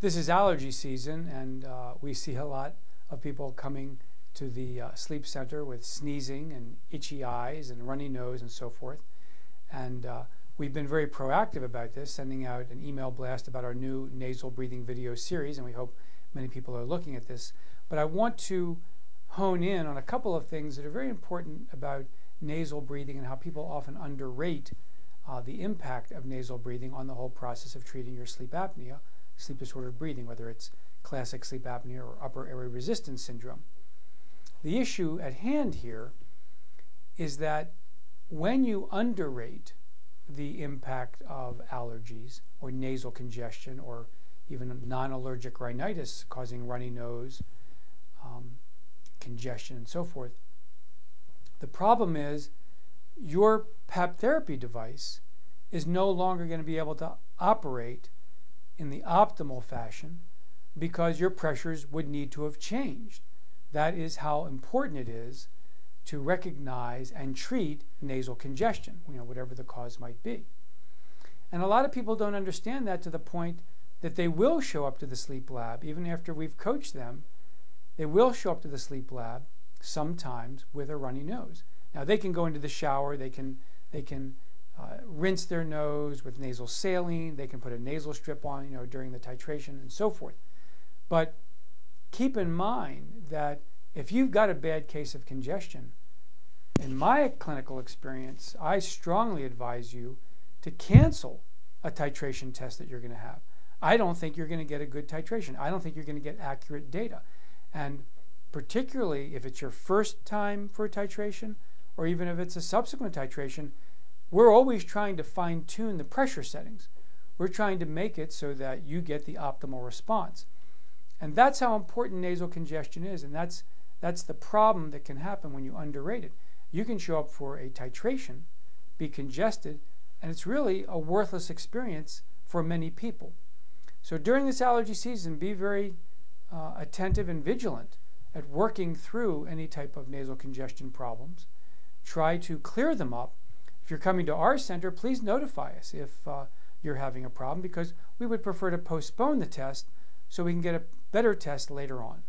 This is allergy season, and we see a lot of people coming to the sleep center with sneezing and itchy eyes and runny nose and so forth. And we've been very proactive about this, sending out an email blast about our new nasal breathing video series, and we hope many people are looking at this. But I want to hone in on a couple of things that are very important about nasal breathing and how people often underrate the impact of nasal breathing on the whole process of treating your sleep apnea, sleep disordered breathing, whether it's classic sleep apnea or upper airway resistance syndrome. The issue at hand here is that when you underrate the impact of allergies or nasal congestion or even non-allergic rhinitis causing runny nose, congestion, and so forth, the problem is your PAP therapy device is no longer going to be able to operate in the optimal fashion because your pressures would need to have changed. That is how important it is to recognize and treat nasal congestion, whatever the cause might be. And a lot of people don't understand that to the point that they will show up to the sleep lab, even after we've coached them. They will show up to the sleep lab sometimes with a runny nose. Now they can go into the shower, they can rinse their nose with nasal saline, they can put a nasal strip on, during the titration and so forth. But keep in mind that if you've got a bad case of congestion, in my clinical experience, I strongly advise you to cancel a titration test that you're going to have. I don't think you're going to get a good titration. I don't think you're going to get accurate data. And particularly if it's your first time for a titration, or even if it's a subsequent titration, we're always trying to fine-tune the pressure settings. We're trying to make it so that you get the optimal response. And that's how important nasal congestion is, and that's the problem that can happen when you underrate it. You can show up for a titration, be congested, and it's really a worthless experience for many people. So during this allergy season, be very attentive and vigilant at working through any type of nasal congestion problems. Try to clear them up. If you're coming to our center, please notify us if you're having a problem, because we would prefer to postpone the test so we can get a better test later on.